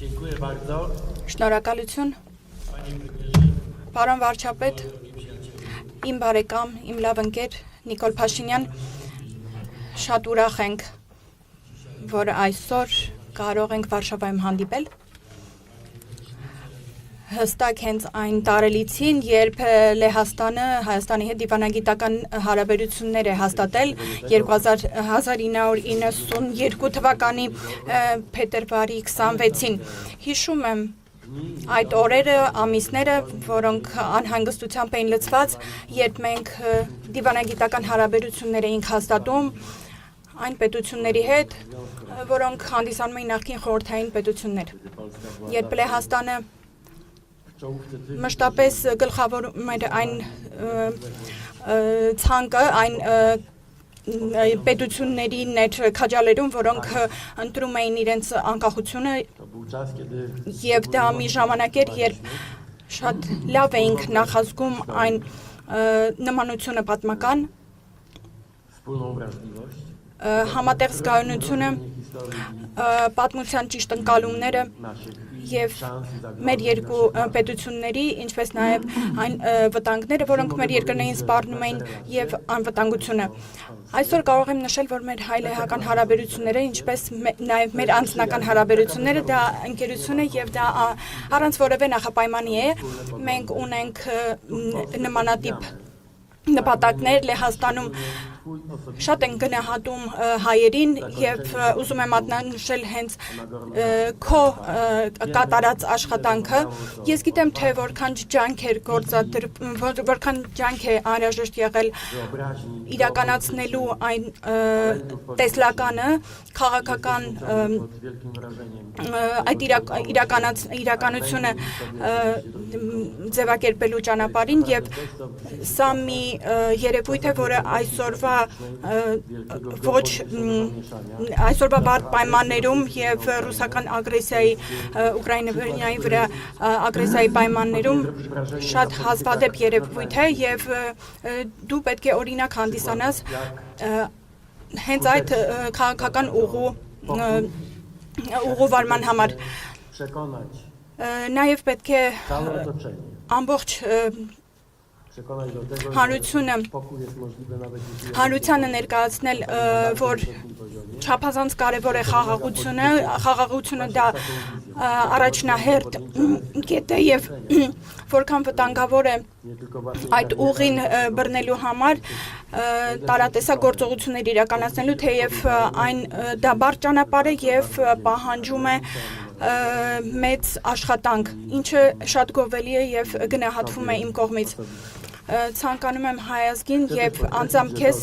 Շնորհակալություն, պարոն վարչապետ, իմ բարեկամ, իմ լավ ընկեր Նիկոլ Փաշինյան, շատ ուրախ ենք, որ այսօր կարող ենք Վարշավայում հանդիպել։ Հստակ հենց այն տարելիցին, երբ Լեհաստանը Հայաստանի հետ դիվանագիտական հարաբերություններ է հաստատել 1992 թվականի փետրվարի 26-ին։ Հիշում եմ այդ օրերը, ամիսները, որոնք անհանգստությամբ էին լցված, երբ մենք դիվանագիտական հարաբերություններ էինք հաստատում այն պետությունների հետ, որոնք հանդիսանում էին նախկին խորհրդային պետություններ։ Երբ Լեհաստանը մշտապես գլխավորում էր այն ցանկը, այն պետություններին էր քաջալերում, որոնք ընտրում էին իրենց անկախությունը, եւ դա մի ժամանակ էր, երբ շատ լավ էինք նախազգում այն նմանությունը պատմական, համատեղ զգայունությունը, պատմության ճիշտ ընկալումները եւ մեր երկու պետությունների, ինչպես նաեւ այն վտանգները, որոնք մեր երկրներին սպառնում էին եւ անվտանգությունը։ Այսօր կարող եմ նշել, որ մեր հայ-լեհական հարաբերությունները, ինչպես նաեւ մեր անձնական հարաբերությունները, դա ընկերություն է եւ դա առանց որևէ նախապայմանի է։ Մենք ունենք նմանատիպ նպատակներ Լեհաստանում, շատ են գնահատում հայերին եւ ուզում եմ մատնանշել հենց քո կատարած աշխատանքը։ Ես գիտեմ, թե որքան ջանք էր որքան ջանք է անհրաժեշտ եղել իրականացնելու այն տեսլականը, քաղաքական այդ իրականությունը ձևակերպելու ճանապարհին եւ սա մի երևույթ է, որը այսօրվա բարդ պայմաններում եւ ռուսական ագրեսիայի Ուկրաինայի վրա ագրեսիայի պայմաններում շատ հազվադեպ երևույթ է եւ դու պետք է օրինակ հանդիսանաս հենց այդ քաղաքական ուղղուվարման համար։ Նաեւ պետք է ամբողջ հանրությանը ներկայացնել, որ չափազանց կարևոր է խաղաղությունը դա առաջնահերթ կետ է եւ որքան վտանգավոր է այդ ուղին բռնելու համար տարատեսակ գործողություններ իրականացնելու, թեև այն դա բարդ ճանապարհ է եւ պահանջում է մեծ աշխատանք, ինչը շատ գովելի է եւ գնահատվում է իմ կողմից։ Ցանկանում եմ հայազգին եւ անձամբ քեզ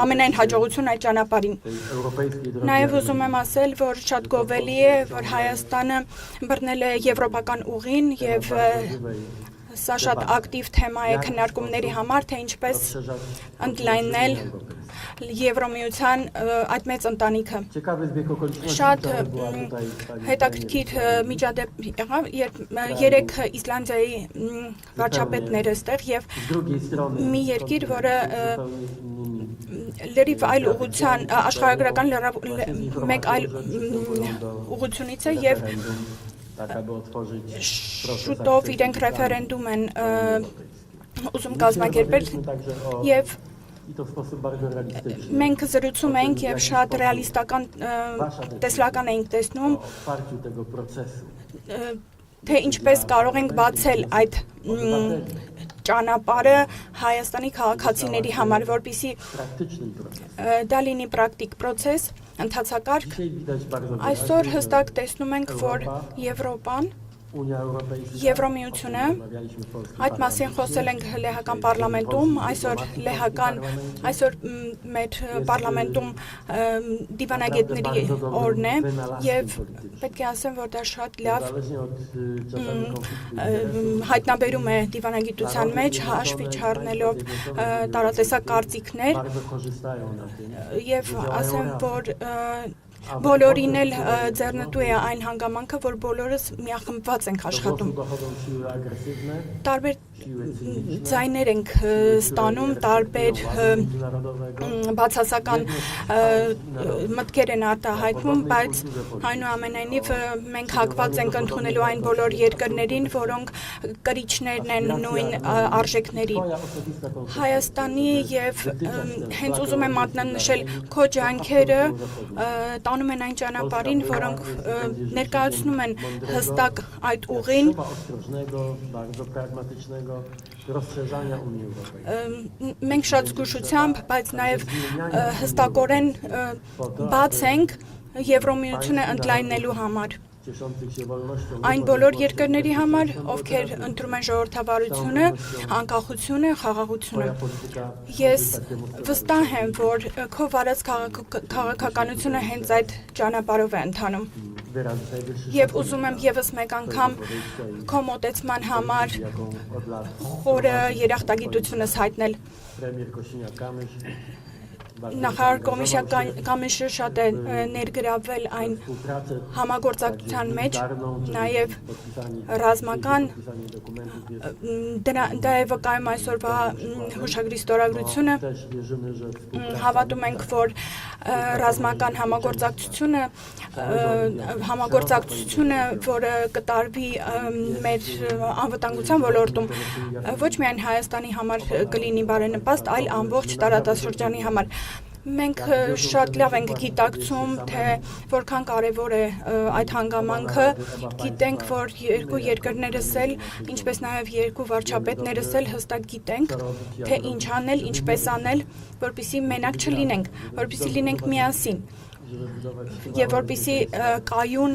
ամենայն հաջողություն այդ ճանապարհին։ Նաեւ ուզում եմ ասել, որ շատ գովելի է, որ Հայաստանը բռնել է եվրոպական ուղին եւ սա շատ ակտիվ թեմա է քննարկումների համար, թե ինչպես ընդլայնել Եվրոմիության այդ մեծ ընտանիքը։ Շատ հետաքրքիր միջադեպ եղավ, երբ 3 Իսլանդիայի վարչապետներ էստեղ եւ մի երկիր, որը լրիվ այլ ուղղության աշխարհագրական մեկ այլ ուղղությունից է եւ շուտով իրենք ռեֆերենդում են ուզում կազմակերպել եւ մենք զրուցում ենք եւ շատ ռեալիստական տեսլական ենք տեսնում, թե ինչպես կարող ենք բացել այդ ճանապարհը Հայաստանի քաղաքացիների համար, որպեսզի դա լինի պրակտիկ process, ընթացակարգ։ Այսօր հստակ տեսնում ենք, որ Եվրոպան, Եվրոմիությունը, այդ մասին խոսել ենք լեհական պարլամենտում, այսօր մեր պարլամենտում դիվանագետների օրն է եւ պետք է ասեմ, որ դա շատ լավ հայտնաբերում է դիվանագիտության մեջ, հաշվի չառնելով տարատեսակ կարծիքներ եւ ասեմ, որ բոլորին էլ ձեռնտու է այն հանգամանքը, որ բոլորս միախմբված ենք աշխատում։ Տարբեր ձայներ ենք ստանում, տարբեր բացասական մտքեր են արտահայտվում, բայց այնուամենայնիվ մենք հակված ենք ընդունելու այն բոլոր երկրներին, որոնք կրիչներն են նույն արժեքների։ Հայաստանի եւ հենց ուզում եմ մատնանշել քո ջանքերը տանում են այն ճանապարհին, որոնք ներկայացնում են հստակ այդ ուղին մենք շատ զգուշությամբ, բայց նաև հստակորեն բաց ենք Եվրոմիությունը ընդլայնելու համար։ Այն բոլոր երկրների համար, ովքեր ընտրում են ժողովրդավարությունը, անկախությունը, խաղաղությունը։ Ես վստահ եմ, որ քո վարած քաղաքականությունը հենց այդ ճանապարհով է ընթանում։ Եվ ուզում եմ եւս մեկ անգամ քո մոտեցման համար խորը երախտագիտությունս հայտնել։ Նախարար Կամիշը շատ է ներգրավվել այն համագործակցության մեջ, նաև ռազմական դա է վկայում այսօրվա հուշագրի ստորագրությունը։ Հավատում ենք, որ ռազմական համագործակցությունը, որը կտարվի մեր անվտանգության ոլորտում, ոչ միայն Հայաստանի համար կլինի բարենպաստ, այլ ամբողջ տարածաշրջանի համար։ Մենք շատ լավ ենք գիտակցում, թե որքան կարևոր է այդ հանգամանքը, գիտենք, որ երկու երկրներս էլ, ինչպես նաև երկու վարչապետներս էլ հստակ գիտենք, թե ինչ անել, ինչպես անել, որպեսզի մենակ չլինենք, որպեսզի լինենք միասին։ Եվ որպեսզի կայուն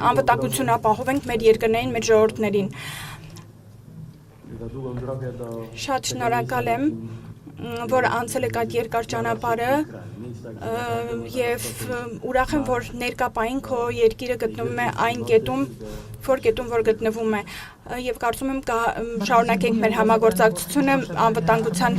անվտանգություն ապահովենք մեր երկրներին, մեր ժողովուրդներին։ Շատ շնորհակալ եմ, որ անցել եք այդ երկար ճանապարհը եւ ուրախ եմ, որ ներկապային քո երկիրը գտնվում է այն կետում, որ գտնվում է եւ կարծում եմ շարունակենք մեր համագործակցությունը անվտանգության